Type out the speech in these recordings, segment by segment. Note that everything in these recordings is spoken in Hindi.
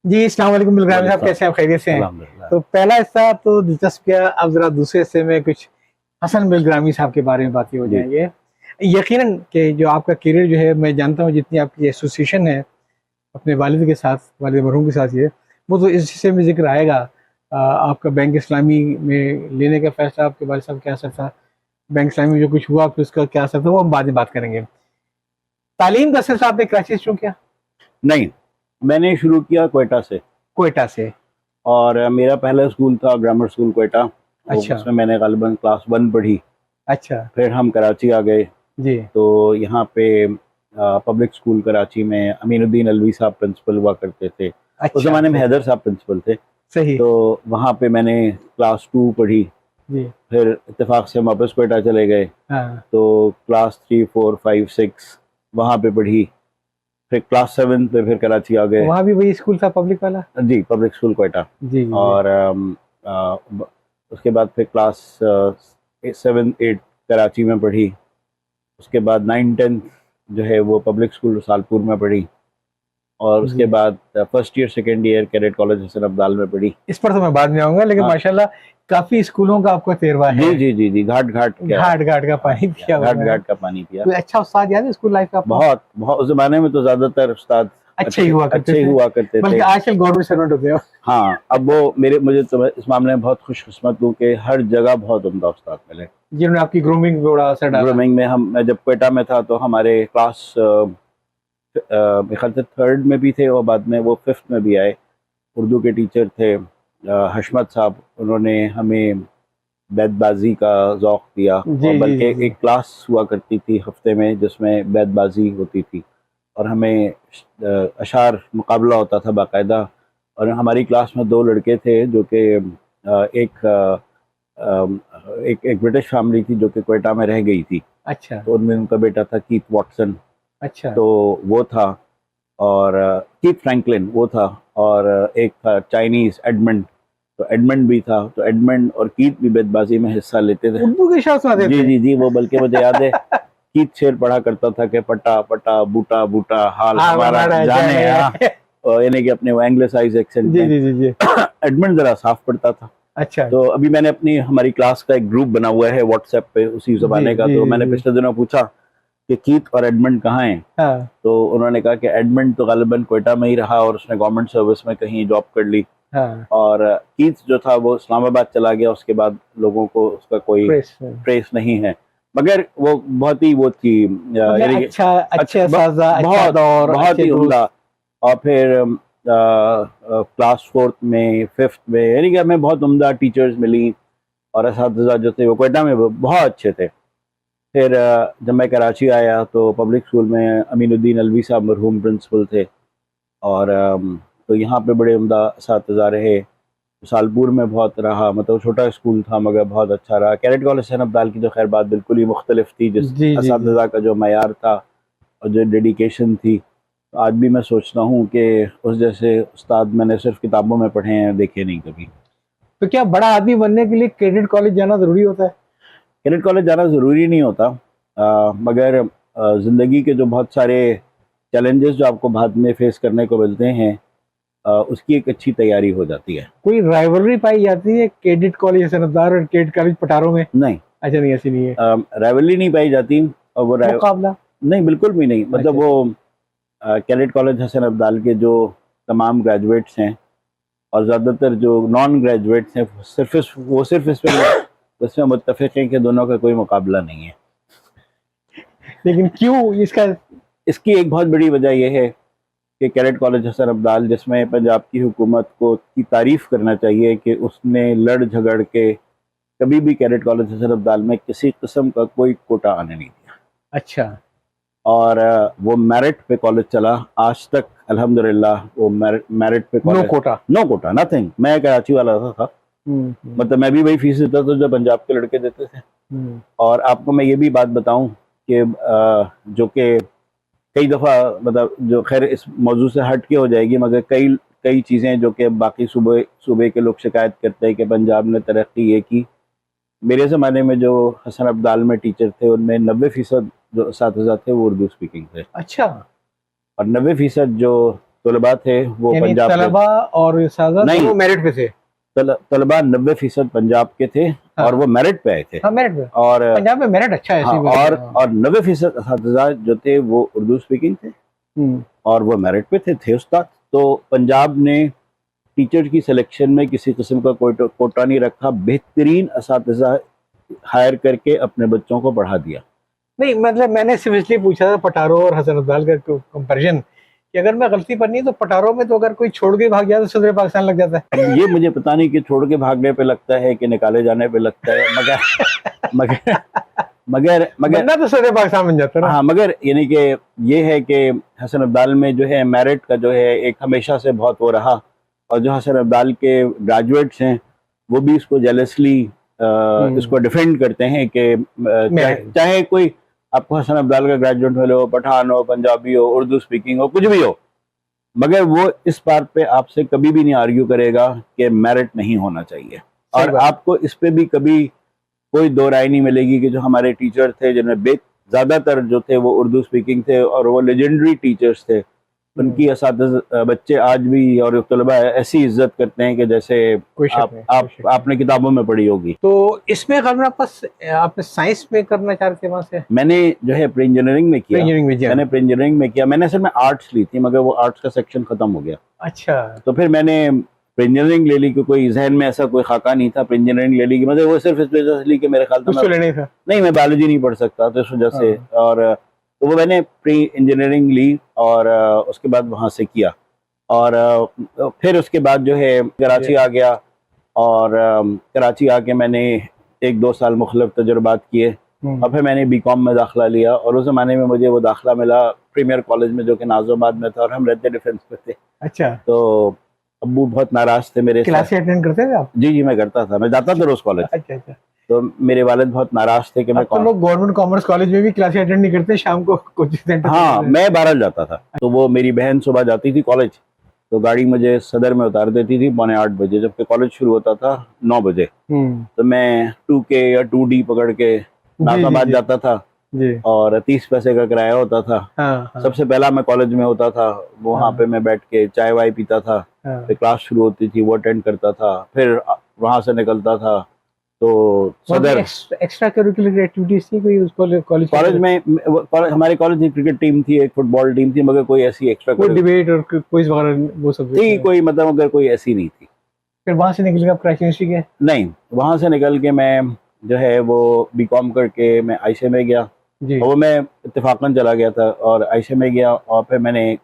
जी, अस्सलाम वालेकुम बिलराम साहब, कैसे हैं आप? खैरियत से हैं? अल्हम्दुलिल्लाह। तो पहला हिस्सा तो दिलचस्प किया, अब ज़रा दूसरे हिस्से में कुछ हसन बिलग्रामी साहब के बारे में बातें हो जी, जाएँगे। यकीनन कि जो आपका करियर जो है, मैं जानता हूँ जितनी आपकी एसोसिएशन है अपने वालिद के साथ, वालिद मरहूम के साथ ये, वो तो इस हिस्से में ज़िक्र आएगा। आपका बैंक इस्लामी में लेने का फ़ैसला आपके वालिद साहब का क्या असर था? बैंक इस्लामी में जो कुछ हुआ फिर उसका क्या असर था, वो हम बाद में बात करेंगे। तालीम का सिलसिला आपने कराची से शुरू किया? नहीं, मैंने शुरू किया क्वेटा से क्वेटा से। और मेरा पहला स्कूल था ग्रामर स्कूल क्वेटा। वो अच्छा, उसमें मैंने ग़ालिबन क्लास 1 पढ़ी। अच्छा। फिर हम कराची आ गए, जी, तो यहाँ पे पब्लिक स्कूल कराची में अमीनुद्दीन अलवी साहब प्रिंसिपल हुआ करते थे। उस अच्छा, ज़माने में सही, हैदर साहब प्रिंसिपल थे, सही। तो वहाँ पे मैंने क्लास 2 पढ़ी। जी, फिर इत्तेफाक से हम वापस क्वेटा चले गए, हाँ। तो क्लास 3, 4, 5, 6 वहाँ पे पढ़ी। फिर क्लास 7 पे फिर कराची आ गए। वहाँ भी वही स्कूल था पब्लिक वाला? जी, पब्लिक स्कूल क्वेटा। जी, जी, जी। और उसके बाद फिर क्लास 7, 8 कराची में पढ़ी। उसके बाद 9, 10 जो है वो पब्लिक स्कूल रसालपुर में पढ़ी। और उसके जी। बाद first year second year cadet college Hasan Abdal में पढ़ी। इस पर तो मैं बाद में आऊँगा, लेकिन हाँ, माशाल्लाह काफ़ी स्कूलों का आपका तजुर्बा जी है। जी जी जी, घाट घाट क्या, घाट-घाट का पानी पिया घाट हुआ है। घाट का पानी पिया। कोई अच्छा उस्ताद याद है स्कूल लाइफ़ का आपको? बहुत बहुत, उस जमाने में तो ज्यादातर उस्ताद अच्छे ही अच्छे हुआ करते अच्छे ही थे, हुआ करते बल्कि थे। आजकल गवर्नमेंट सर्वेंट होते हो। हाँ, अब वो मुझे तो इस मामले में बहुत खुशकिस्मत हूँ कि हर जगह बहुत उम्दा उस्ताद मिले। जिन्होंने आपकी ग्रूमिंग पे बड़ा असर डाला। ग्रूमिंग में मैं जब क्वेटा में था तो हमारे क्लास मेरे ख्याल से 3rd में भी थे और बाद में वो 5th में भी आए। उर्दू के टीचर थे हशमत साहब, उन्होंने हमें बैतबाजी का ज़ौक़ दिया। और जी, जी, बल्कि जी, जी। एक क्लास हुआ करती थी हफ्ते में जिसमें बैतबाजी होती थी और हमें अशार मुकाबला होता था बाकायदा। और हमारी क्लास में 2 लड़के थे जो कि एक एक ब्रिटिश फैमिली थी जो कि क्वेटा में रह गई थी, अच्छा, तो उनमें उनका बेटा था कीथ वॉटसन, अच्छा। तो वो था। और कीथ फ्रैंकलिन वो था। और एक था चाइनीज़ एडमंड, तो एडमंड भी था। तो एडमंड और कीथ भी बैतबाजी में हिस्सा लेते थे। उर्दू के शेर सुनाते जी थे? जी जी, वो बल्कि मुझे याद है कीथ शेर पढ़ा करता था कि पटा पटा बूटा बूटा हाल हाँ, हमारा हमारा जाने। जाने हाँ, यानी कि अपने वो एंग्लिसाइज एक्सेंट जी, में। जी, जी, जी। एडमंड ज़रा साफ पढ़ता था। अच्छा। तो अभी मैंने अपनी हमारी क्लास का एक ग्रुप बना हुआ है व्हाट्सएप पे उसी जी, ज़माने का, जी, तो जी, मैंने जी। पिछले दिनों पूछा कि कीथ और एडमंड कहाँ हैं? हाँ, तो उन्होंने कहा कि एडमंड तो ग़ालिबन क्वेटा में ही रहा और उसने गवर्नमेंट सर्विस में कहीं जॉब कर ली। हाँ। और कीथ जो था वो इस्लामाबाद चला गया, उसके बाद लोगों को उसका कोई फ्रेश ट्रेस नहीं है। मगर वो बहुत ही वो थी मतलब यानी कि अच्छा अच्छे असातिज़ा, अच्छा बहुत दौर, बहुत अच्छे ही दोस्त। उम्दा। और फिर क्लास 4th में 5th में यानी कि हमें बहुत उम्दा टीचर्स मिली और असातिज़ा जो थे वो क्वेटा में वो बहुत अच्छे थे। फिर जब मैं कराची आया तो पब्लिक स्कूल में अमीनुद्दीन अलवी साहब मरहूम प्रिंसिपल थे। और तो यहाँ पे बड़े उम्दा असातिज़ा रहे। सालपुर में बहुत रहा, मतलब छोटा स्कूल था मगर बहुत अच्छा रहा। कैडेट कॉलेज हसन अब्दाल की तो खैर बात बिल्कुल ही मुख्तलिफ थी, जिस जी, जी, जी। असातिज़ा का जो मयार था और जो डेडिकेशन थी, आज भी मैं सोचता हूँ कि उस जैसे उस्ताद मैंने सिर्फ किताबों में पढ़े हैं, देखे नहीं कभी। तो क्या बड़ा आदमी बनने के लिए क्रेडिट कॉलेज जाना ज़रूरी होता है? कैडेट कॉलेज जाना ज़रूरी नहीं होता, मगर ज़िंदगी के जो बहुत सारे चैलेंजेस जो आपको बाद में फेस करने को मिलते हैं, उसकी एक अच्छी तैयारी हो जाती है। कोई राइवलरी पाई जाती है कैडेट कॉलेज हसनदार और कैडेट कॉलेज पटारों में? नहीं, अच्छा, नहीं ऐसी नहीं है। राइवलरी नहीं पाई जाती। और वो मुकाबला? नहीं, बिल्कुल भी नहीं। मतलब अच्छा, वो कैडेट कॉलेज हसन अब्दाल के जो तमाम ग्रेजुएट्स हैं और ज़्यादातर जो नॉन ग्रेजुएट्स हैं सिर्फ इसमें मुत्तफ़िक़ हैं कि दोनों का कोई मुकाबला नहीं है। लेकिन क्यों इसका? इसकी एक बहुत बड़ी वजह यह है कि कैडेट कॉलेज हसन अब्दाल, जिसमें पंजाब की हुकूमत को की तारीफ़ करना चाहिए कि उसने लड़ झगड़ के कभी भी कैडेट कॉलेज हसन अब्दाल में किसी किस्म का कोई कोटा आने नहीं दिया। अच्छा। और वो मेरिट पे कॉलेज चला आज तक, अल्हम्दुलिल्लाह। वो मेरिट पे no college, quota. No quota, nothing. मैं कराची वाला था, मतलब मैं भी वही फीस देता था जो पंजाब के लड़के देते थे। हुँ। और आपको मैं ये भी बात बताऊं कि जो कि कई दफ़ा, मतलब जो खैर इस मौजू से हट के हो जाएगी, मगर कई कई चीज़ें जो कि बाकी सूबे के लोग शिकायत करते हैं कि पंजाब ने तरक्की ये की। मेरे ज़माने में जो हसन अब्दाल में टीचर थे उनमें 90% जो असातिज़ा थे वो उर्दू स्पीकिंग थे। अच्छा। और 90% जो तलबा थे वो यानी पंजाब तलबा और सादा नहीं। वो मेरिट पे थे। तलबा 90% पंजाब के थे हाँ। और वो मेरिट पे आए थे। हाँ मेरिट पे, और पंजाब में मेरिट अच्छा है हाँ, ऐसी बात है, हाँ। और 90% असातिज़ा जो थे वो उर्दू स्पीकिंग थे और वो मेरिट पे थे उस्ताद। तो पंजाब ने टीचर की सिलेक्शन में किसी किस्म का कोई कोटा नहीं रखा, बेहतरीन असातिज़ा हायर करके अपने बच्चों को पढ़ा दिया। नहीं मतलब मैंने सिर्फ इसलिए पूछा था पटारो और हसन अब्दाल का कंपैरिजन, कि अगर मैं गलती पर नहीं तो पटारो में तो अगर कोई छोड़ के भाग जाए तो सदर पाकिस्तान लग जाता है। अब ये मुझे पता नहीं कि छोड़ के भागने पे लगता है कि निकाले जाने पे लगता है, मगर मगर मगर मगर बंदा तो सदर पाकिस्तान बन जाता है ना। हाँ, मगर यानी कि ये है कि हसन अब्दाल में जो है मेरिट का जो है एक हमेशा से बहुत वो रहा, और जो हसन अब्दाल के ग्रेजुएट्स हैं वो भी इसको जेलसली इसको डिफेंड करते हैं कि चाहे कोई आपको हसन अब्दाल का ग्रेजुएट मिले हो, पठान हो, पंजाबी हो, उर्दू स्पीकिंग हो, कुछ भी हो, मगर वो इस बात पे आपसे कभी भी नहीं आर्ग्यू करेगा कि मेरिट नहीं होना चाहिए। और आपको इस पे भी कभी कोई दो राय नहीं मिलेगी कि जो हमारे टीचर थे जिनमें ज़्यादातर जो थे वो उर्दू स्पीकिंग थे और वो लेजेंडरी टीचर्स थे, उनकी बच्चे आज भी और तलबा ऐसी इज्जत करते हैं कि जैसे आपने किताबों में पढ़ी होगी। तो इसमें अगर आपने साइंस में करना चाह रहे थे वहाँ से? मैंने जो है प्री इंजीनियरिंग में किया, मैंने असल में आर्ट्स ली थी, मगर वो आर्ट्स का सेक्शन खत्म हो गया। अच्छा। तो फिर मैंने प्री इंजीनियरिंग ले ली, क्योंकि कोई जहन में ऐसा कोई खाका नहीं था। प्री इंजीनियरिंग ले ली, मतलब वो सिर्फ इस वजह से ली कि मेरे ख्याल नहीं मैं बायोलॉजी नहीं पढ़ सकता, तो इस वजह से। और तो वो मैंने प्री इंजीनियरिंग ली और उसके बाद वहाँ से किया, और फिर उसके बाद जो है कराची आ गया, और कराची आके मैंने 1-2 साल मुख्तलिफ तजुर्बात किए, और फिर मैंने बीकॉम में दाखिला लिया, और उस ज़माने में मुझे वो दाखिला मिला प्रीमियर कॉलेज में जो कि नाज़िमाबाद में था, और हम रहते डिफेंस पे थे। अच्छा। तो अब्बू बहुत नाराज थे मेरे। क्लास अटेंड करते थे आप? जी मैं करता था, मैं जाता था रोज कॉलेज। अच्छा। तो मेरे वालिद बहुत नाराज थे कि मैं तो लोग गवर्नमेंट कॉमर्स कॉलेज में भी क्लास अटेंड नहीं करते, शाम को कोचिंग सेंटर। हाँ, मैं 12 जाता था, तो वो मेरी बहन सुबह जाती थी कॉलेज, तो गाड़ी मुझे सदर में उतार देती थी 7:45 बजे, जबकि कॉलेज शुरू होता था 9 बजे। तो मैं 2K या 2D पकड़ के नाज़िमाबाद जाता था और 30 पैसे का किराया होता था। हाँ। सबसे पहला मैं कॉलेज में होता था, वहाँ पे मैं बैठ के चाय वाय पीता था, फिर क्लास शुरू होती थी वो अटेंड करता था, फिर वहाँ से निकलता था। तो सदर एक्स्ट्रा करिकुलर एक्टिविटीज थी कोई कॉलेज में? हमारे कॉलेज की क्रिकेट टीम थी, एक फुटबॉल टीम थी, मगर कोई ऐसी एक्स्ट्रा कोई डिबेट और क्विज वगैरह वो सब थी कोई, मतलब मगर कोई ऐसी नहीं थी। फिर वहाँ से निकल के आप कराची यूनिवर्सिटी गए? नहीं, वहाँ से निकल के मैं जो है वो बीकॉम करके मैं आईसे में गया, और वो मैं इत्तेफाकन चला गया था और आईसे में गया, और फिर मैंने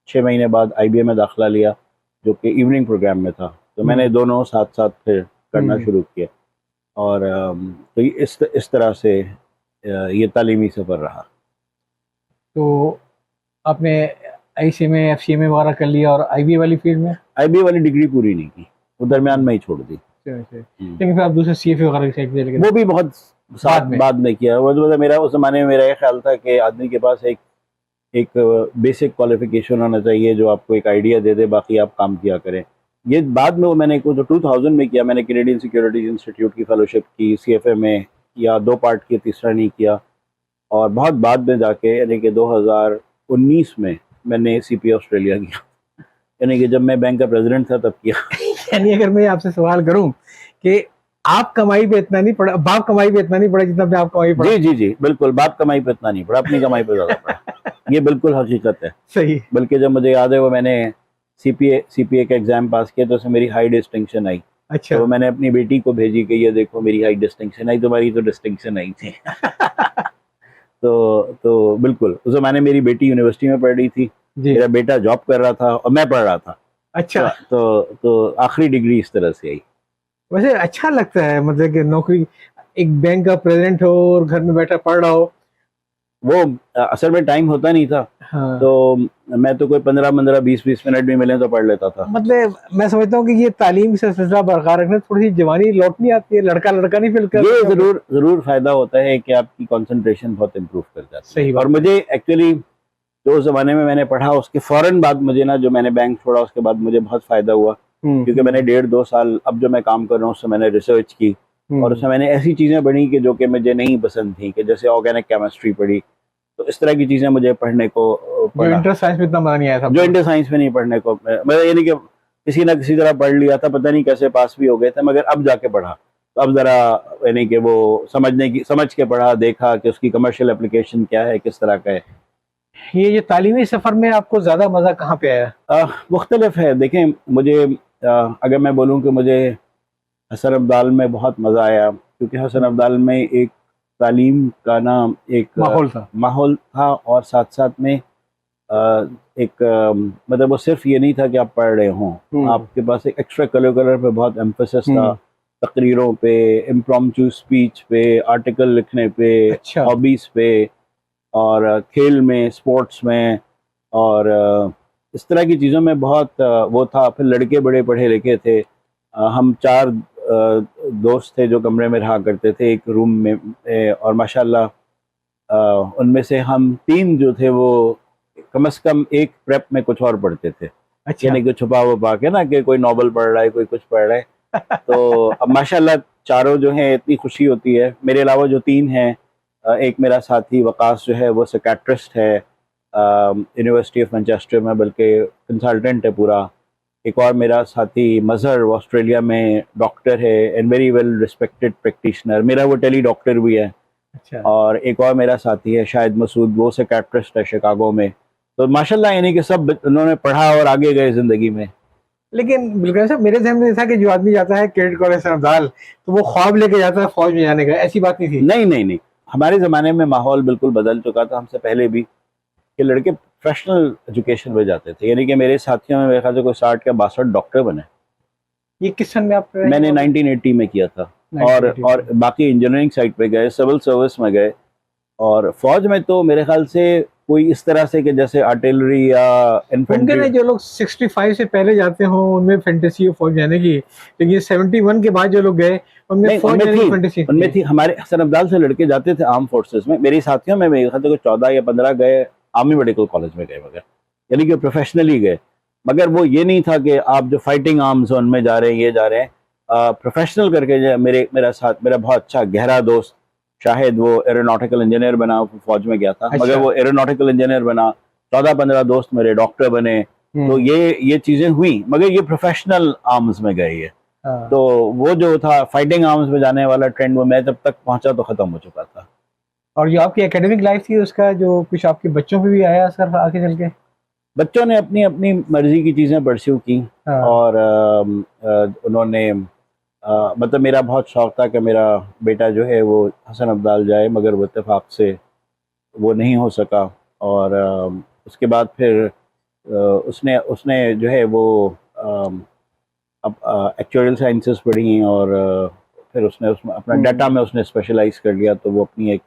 6 महीने बाद IBA में दाखिला लिया जो कि इवनिंग प्रोग्राम में था। तो मैंने दोनों साथ साथ फिर करना शुरू किया, और तो इस तरह से ये तालीमी सफ़र रहा। तो आपने ICA में FCA में वगैरह कर लिया, और IBA वाली फील्ड में? IBA वाली डिग्री पूरी नहीं की, वो दरमियान में ही छोड़ दी। लेकिन फिर आप दूसरे CFA वगैरह की साइड पे चले गए? वो भी बहुत बाद में किया। वो तो मेरा उस ज़माने में मेरा ये ख्याल था कि आदमी के पास एक बेसिक क्वालिफिकेशन होना चाहिए जो आपको एक आइडिया दे दे, बाकी आप काम किया करें। ये बाद में मैंने को जो 2000 में किया, मैंने कैनेडियन सिक्योरिटीज इंस्टीट्यूट की फेलोशिप की, CFA में किया, 2 पार्ट किया, तीसरा नहीं किया, और बहुत बाद में जाके यानी कि 2019 में मैंने CPA ऑस्ट्रेलिया किया, यानी कि जब मैं बैंक का प्रेसिडेंट था तब किया। यानी अगर मैं आपसे सवाल करूं कि आप कमाई पे इतना नहीं पड़ा, बाप कमाई पे इतना नहीं पड़ा जितना पे आप कमाई पड़ा? जी बिल्कुल, बाप कमाई पे इतना नहीं पड़ा, अपनी कमाई पे ज्यादा पड़ा। ये बिल्कुल हकीकत है। सही। बल्कि जब मुझे याद है वो मैंने CPA का एग्जाम पास किया तो उसमें मेरी हाई डिस्टिंक्शन आई। अच्छा। तो मैंने अपनी बेटी को भेजी कि ये देखो मेरी हाई डिस्टिंक्शन आई, तुम्हारी तो डिस्टिंक्शन आई थी। तो बिल्कुल उस ज़माने मेरी बेटी यूनिवर्सिटी में पढ़ रही थी, मेरा बेटा जॉब कर रहा था और मैं पढ़ रहा था। अच्छा। तो आखिरी डिग्री इस तरह से आई। वैसे अच्छा लगता है, मतलब कि नौकरी, एक बैंक का प्रेसिडेंट हो और घर में बैठा पढ़ रहा हो। वो असल में टाइम होता नहीं था। हाँ। तो मैं तो कोई 15-15, 20-20 मिनट भी मिले तो पढ़ लेता था। मतलब मैं समझता हूँ कि ये तालीम से सिलसिला बरकरार रखना, थोड़ी सी जवानी लौटनी आती है, लड़का नहीं फील करता। ये जरूर फायदा होता है कि आपकी कंसंट्रेशन बहुत इम्प्रूव कर जाती है। सही। और मुझे एक्चुअली जो उस जमाने में मैंने पढ़ा उसके फौरन बाद मुझे ना, जो मैंने बैंक छोड़ा उसके बाद मुझे बहुत फायदा हुआ, क्योंकि मैंने 1.5-2 साल अब जो मैं काम कर रहा हूँ उससे मैंने रिसर्च की, और उसमें मैंने ऐसी चीजें पढ़ी कि जो कि मुझे नहीं पसंद थी, कि जैसे ऑर्गेनिक केमिस्ट्री पढ़ी, तो इस तरह की चीज़ें मुझे पढ़ने को जो पढ़ा। इंटर साइंस में इतना मजा नहीं आया था जो इंटर साइंस में नहीं पढ़ने को मैं ये नहीं कि किसी ना किसी तरह पढ़ लिया था, पता नहीं कैसे पास भी हो गए थे, मगर अब जाके पढ़ा तो अब ज़रा यानी कि वो समझ के पढ़ा, देखा कि उसकी कमर्शियल एप्लीकेशन क्या है, किस तरह का है। ये तालीमी सफर में आपको ज्यादा मजा कहाँ पे आया? मुख्तलिफ है। देखें, मुझे अगर मैं बोलूँ कि मुझे हसन अब्दाल में बहुत मज़ा आया, क्योंकि हसन अब्दाल में एक तालीम का ना एक माहौल था, और साथ साथ में एक मतलब वो सिर्फ ये नहीं था कि आप पढ़ रहे हों, आपके पास एक एक्स्ट्रा करिकुलर पे बहुत एम्फेसिस था, तकरीरों पे, इम्प्रॉम्प्टू स्पीच पे, आर्टिकल लिखने पे, अच्छा। हॉबीज़ पे, और खेल में, स्पोर्ट्स में, और इस तरह की चीज़ों में बहुत वो था। फिर लड़के बड़े पढ़े लिखे थे। हम 4 दोस्त थे जो कमरे में रहा करते थे एक रूम में, और माशाल्लाह उनमें से हम 3 जो थे वो कम से कम एक प्रेप में कुछ और पढ़ते थे। अच्छा। यानी कि छुपा हुआ के ना, कि कोई नॉवल पढ़ रहा है, कोई कुछ पढ़ रहा है। तो अब माशाल्लाह चारों जो हैं, इतनी खुशी होती है। मेरे अलावा जो 3 हैं, एक मेरा साथी वकास जो है वो साइकियाट्रिस्ट है यूनिवर्सिटी ऑफ मैनचेस्टर में, बल्कि कंसल्टेंट है पूरा। एक और मेरा साथी मजहर, वो ऑस्ट्रेलिया में डॉक्टर है and very well respected practitioner, मेरा वो टेली डॉक्टर भी है। अच्छा। और एक और मेरा साथी है शाहिद मसूद, वो साइकियाट्रिस्ट है शिकागो में। तो माशाल्लाह यानी कि सब उन्होंने पढ़ा और आगे गए ज़िंदगी में। लेकिन बिल्कुल साहब, मेरे ध्यान में था कि जो आदमी जाता है क्रेडिट कॉलेज अब्दाल, तो वो ख्वाब लेके जाता है फौज में जाने का, ऐसी बात नहीं थी? नहीं, हमारे ज़माने में माहौल बिल्कुल बदल चुका था, हमसे पहले भी, कि लड़के प्रोफेशनल एजुकेशन में जाते थे। यानी कि मेरे साथियों में मेरे ख्याल से कोई 60 या 62 डॉक्टर बने। ये किस सन में आप कर रहे हैं? मैंने 1980 में किया था। और बाकी इंजीनियरिंग साइड पे गए, सिविल सर्विस में गए, और फौज में तो मेरे ख्याल से कोई इस तरह से कि जैसे आर्टिलरी या मुमकिन है जो लोग 65 से पहले जाते हों उनमें फैंटेसी हो फौज जाने की, लेकिन 71 के बाद जो लोग गए उनमें फौज जाने की फैंटेसी उनमें थी। हमारे हसन अब्दाल से लड़के जाते थे आर्म फोर्सेस में। मेरे साथियों में मेरे ख्याल से 14 या 15 गए आर्मी मेडिकल कॉलेज में गए, मगर यानी कि प्रोफेशनली गए। मगर वो ये नहीं था कि आप जो फाइटिंग आर्म्स उनमें जा रहे हैं, ये जा रहे हैं, प्रोफेशनल करके। मेरा बहुत अच्छा गहरा दोस्त शाहिद, वो एरोनॉटिकल इंजीनियर बना, फौज में गया था। अच्छा। मगर वो एरोनॉटिकल इंजीनियर बना। 14-15 दोस्त मेरे डॉक्टर बने। तो ये चीजें हुई, मगर ये प्रोफेशनल आर्म्स में गए ये। तो वो जो था फाइटिंग आर्म्स में जाने वाला ट्रेंड, वो मैं जब तक पहुंचा तो खत्म हो चुका था। और जो आपकी एकेडमिक लाइफ थी उसका जो कुछ आपके बच्चों पे भी आया असर आगे चल के? बच्चों ने अपनी अपनी मर्जी की चीज़ें परस्यू की, और उन्होंने मतलब मेरा बहुत शौक था कि मेरा बेटा जो है वो हसन अब्दाल जाए, मगर वो इत्तेफाक से वो नहीं हो सका। और उसके बाद फिर उसने उसने जो है वो अब एक्चुअल साइंसेस पढ़ी, और फिर उसने उसमें अपना डाटा में उसने स्पेशलाइज कर लिया, तो वो अपनी एक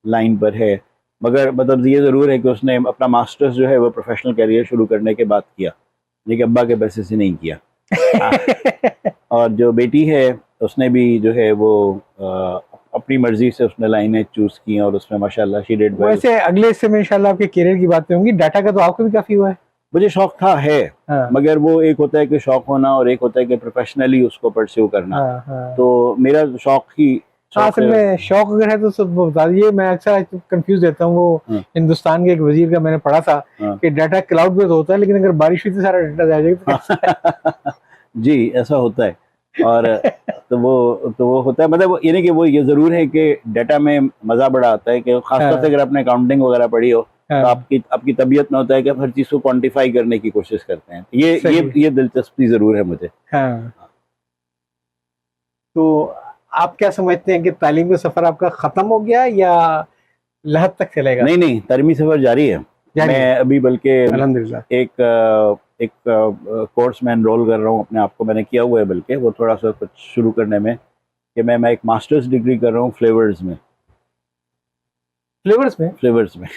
लाइन पर है। मगर मतलब ये ज़रूर है कि उसने अपना मास्टर्स जो है वो प्रोफेशनल करियर शुरू करने के बाद किया, लेकिन अब्बा के पैसे से नहीं किया। और जो बेटी है उसने भी जो है वो अपनी मर्जी से उसने लाइनें चूज की, और उसमें माशाल्लाह शी डिड वेल। वैसे अगले हिस्से में इंशाल्लाह आपके करियर की बातें होंगी। डाटा का तो आपको भी काफी हुआ है। मुझे शौक था, है। मगर वो एक होता है कि शौक होना, और एक होता है कि प्रोफेशनली उसको परस्यू करना। तो मेरा शौक ही असल में शौक अगर है तो सब बता दीजिए। मैं अक्सर कंफ्यूज रहता हूँ। वो हिंदुस्तान के एक वजीर का मैंने पढ़ा था कि डाटा क्लाउड पे तो होता है, लेकिन अगर बारिश हुई तो सारा डाटा आ जाएगा। जी, ऐसा होता है। और तो वो होता है, मतलब ये नहीं कि वो ये जरूर है कि डाटा में मजा बड़ा आता है, कि खासतौर से अगर आपने अकाउंटिंग वगैरह पढ़ी हो तो आपकी तबीयत में होता है कि हर चीज को क्वांटिफाई करने की कोशिश करते हैं। ये दिलचस्पी जरूर है मुझे। तो आप क्या समझते हैं कि तालीम का सफर आपका खत्म हो गया या लहद तक चलेगा? नहीं, तालीमी सफर जारी है। मैं अभी बल्कि एक कोर्स में एनरोल कर रहा हूँ अपने आप को, मैंने किया हुआ है, बल्कि वो थोड़ा सा कुछ शुरू करने में, कि मैं एक मास्टर्स डिग्री कर रहा हूँ फ्लेवर्स में। फ्लेवर्स में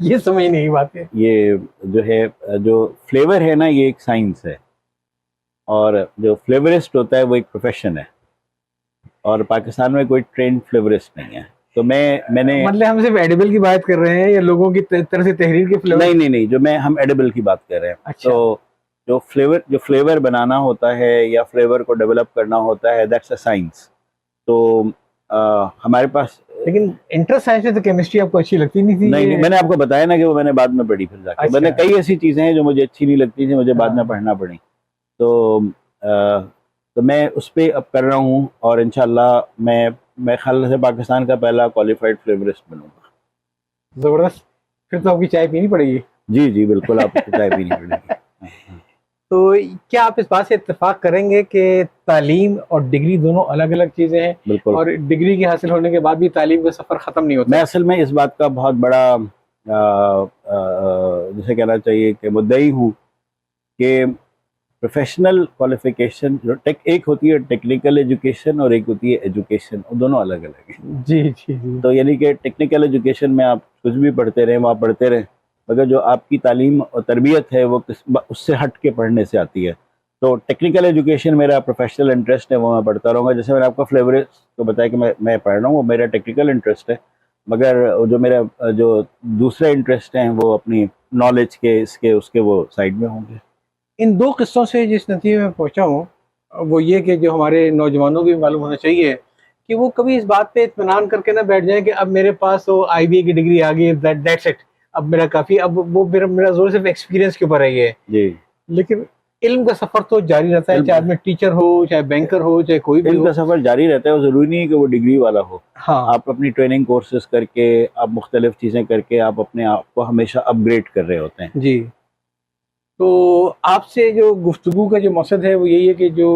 ये समझ नहीं बात है। ये जो है, जो फ्लेवर है ना, ये एक साइंस है, और जो फ्लेवरिस्ट होता है वो एक प्रोफेशन है, और पाकिस्तान में कोई ट्रेंड फ्लेवरिस्ट नहीं है। तो मैंने मतलब हम सिर्फ एडिबल की बात कर रहे हैं या लोगों की तरह से तहरीर के फ्लेवर? नहीं, जो हम एडिबल की बात कर रहे हैं। अच्छा। तो जो फ्लेवर बनाना होता है या फ्लेवर को डेवलप करना होता है, दैट्स अ साइंस। तो हमारे पास लेकिन इंटरेस्ट साइंस में तो केमिस्ट्री आपको अच्छी लगती नहीं थी? नहीं, मैंने आपको बताया ना कि वो मैंने बाद में पढ़ी फिर जाके। अच्छा। मैंने कई ऐसी चीज़ें हैं जो मुझे अच्छी नहीं लगती थी, मुझे बाद में हाँ। पढ़ना पड़ी। तो मैं उस पे अब कर रहा हूँ और इंशाल्लाह मैं ख्याल से पाकिस्तान का पहला क्वालिफाइड फ्लेवरिस्ट बनूंगा। जबरदस्त, फिर तो आपकी चाय पीनी पड़ेगी। जी जी बिल्कुल, आपको चाय पीनी पड़ेगी। तो क्या आप इस बात से इत्तेफाक करेंगे कि तालीम और डिग्री दोनों अलग अलग चीज़ें हैं, बिल्कुल। और डिग्री के हासिल होने के बाद भी तालीम का सफ़र ख़त्म नहीं होता? मैं असल में इस बात का बहुत बड़ा जिसे कहना चाहिए कि मुद्दई हूँ कि प्रोफेशनल क्वालिफिकेशन जो एक होती है टेक्निकल एजुकेशन और एक होती है एजुकेशन, वो दोनों अलग अलग हैं। जी जी जी। तो यानी कि टेक्निकल एजुकेशन में आप कुछ भी पढ़ते रहें, वहाँ पढ़ते रहें, मगर जो आपकी तालीम और तरबियत है वो उससे हट के पढ़ने से आती है। तो टेक्निकल एजुकेशन मेरा प्रोफेशनल इंटरेस्ट है, वो मैं पढ़ता रहूँगा। जैसे मैंने आपको फ्लेवरिस्ट को बताया कि मैं पढ़ रहा हूँ, वो मेरा टेक्निकल इंटरेस्ट है, मगर जो मेरा जो दूसरे इंटरेस्ट हैं वो अपनी नॉलेज के इसके उसके वो साइड में होंगे। इन दो किस्सों से जिस नतीजे में पहुंचा हूँ वो ये कि जो हमारे नौजवानों को भी मालूम होना चाहिए कि वो कभी इस बात पे इत्मीनान करके ना बैठ जाए कि अब मेरे पास तो IBA की डिग्री आ गई, दैट्स इट, अब मेरा काफ़ी, अब वो मेरा जोर सिर्फ एक्सपीरियंस के ऊपर है ये। जी। लेकिन इल्म का सफ़र तो जारी रहता है, चाहे आदमी टीचर हो, चाहे बैंकर हो, चाहे कोई भी इल्म हो। का सफ़र जारी रहता है, वो ज़रूरी नहीं है कि वो डिग्री वाला हो। हाँ। आप अपनी ट्रेनिंग कोर्सेज करके, आप मुख्तलिफ चीज़ें करके आप अपने आप को हमेशा अपग्रेड कर रहे होते हैं। जी। तो आपसे जो गुफ्तगू का जो मकसद है वो यही है कि जो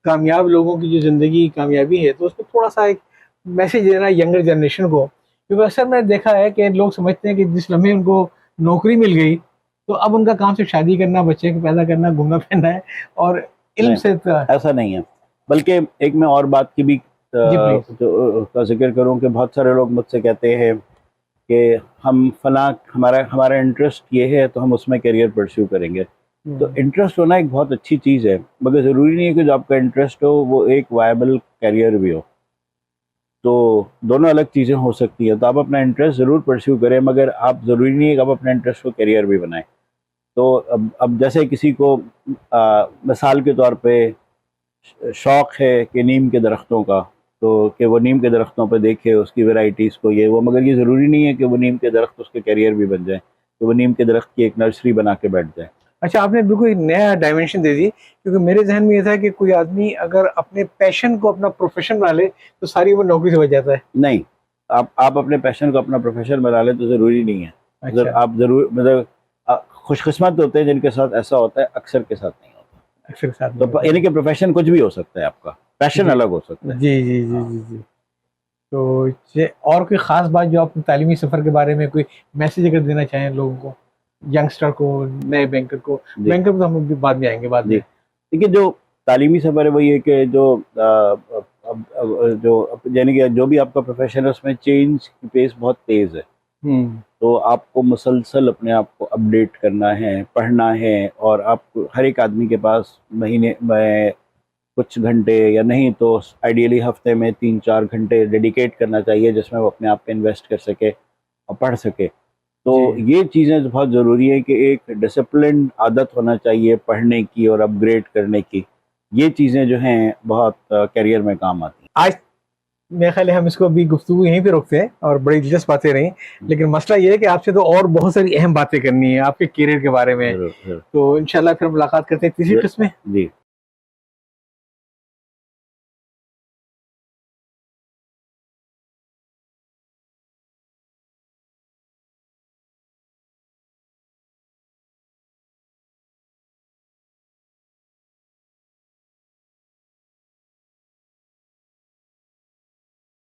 कामयाब लोगों की जो ज़िंदगी कामयाबी है तो उसमें थोड़ा सा एक मैसेज देना यंगर जनरेशन को, क्योंकि अक्सर मैंने देखा है कि लोग समझते हैं कि जिस लम्हे उनको नौकरी मिल गई तो अब उनका काम सिर्फ शादी करना, बच्चे को पैदा करना, घूमना फिरना है, और इल्म नहीं, से ऐसा नहीं है। बल्कि एक मैं और बात की भी जी प्लीज। का जिक्र करूं कि बहुत सारे लोग मुझसे कहते हैं कि हम फला हमारा इंटरेस्ट ये है तो हम उसमें करियर परस्यू करेंगे। तो इंटरेस्ट होना एक बहुत अच्छी चीज़ है, मगर ज़रूरी नहीं है कि जो आपका इंटरेस्ट हो वो एक वायबल करियर भी हो। तो दोनों अलग चीज़ें हो सकती हैं। तो आप अपना इंटरेस्ट ज़रूर परस्यू करें, मगर आप ज़रूरी नहीं है कि आप अपने इंटरेस्ट को करियर भी बनाएं। तो अब जैसे किसी को मिसाल के तौर पे शौक़ है कि नीम के दरख्तों का, तो कि वो नीम के दरख्तों पे देखे उसकी वैरायटीज़ को ये वो, मगर ये ज़रूरी नहीं है कि वो नीम के दरख्त उसके करियर भी बन जाए, तो वो नीम के दरख्त की एक नर्सरी बना के बैठ जाए। अच्छा, आपने बिल्कुल एक नया डायमेंशन दे दी, क्योंकि मेरे जहन में ये था कि कोई आदमी अगर अपने पैशन को अपना प्रोफेशन बना ले तो सारी उम्र नौकरी से बच जाता है। नहीं, आप अपने पैशन को अपना प्रोफेशन बना लें तो ज़रूरी नहीं है। अच्छा। आप ज़रूर मतलब खुशकिस्मत होते हैं जिनके साथ ऐसा होता है, अक्सर के साथ नहीं होता। अक्सर के साथ नहीं तो होता। यानी कि प्रोफेशन कुछ भी हो सकता है, आपका पैशन जी अलग हो सकता है। जी जी जी जी जी। तो और कोई ख़ास बात जो आप तालीमी सफ़र के बारे में कोई मैसेज अगर देना चाहें लोगों को, यंगस्टर को, नए बैंकर को? बैंकर को तो हम अभी बाद में आएंगे बाद में। देखिए, जो तालीमी सफ़र है वो ये कि जो यानी कि जो भी आपका प्रोफेशन है उसमें चेंज की पेस बहुत तेज़ है। तो आपको मुसलसल अपने आप को अपडेट करना है, पढ़ना है, और आप हर एक आदमी के पास महीने में कुछ घंटे या नहीं तो आइडियली हफ्ते में 3-4 घंटे डेडिकेट करना चाहिए जिसमें वो अपने आप पे इन्वेस्ट कर सके और पढ़ सके। तो ये चीज़ें बहुत ज़रूरी है कि एक डिसिप्लिन आदत होना चाहिए पढ़ने की और अपग्रेड करने की। ये चीज़ें जो हैं बहुत करियर में काम आती हैं। आज मेरे ख्याल है हम इसको अभी गुफ्तगू यहीं पे रोकते हैं, और बड़ी दिलचस्प बातें रही, लेकिन मसला ये है कि आपसे तो और बहुत सारी अहम बातें करनी है आपके करियर के बारे में। ज़रूर। तो इंशाल्लाह फिर मुलाकात करते हैं तीसरी किस्म में। जी।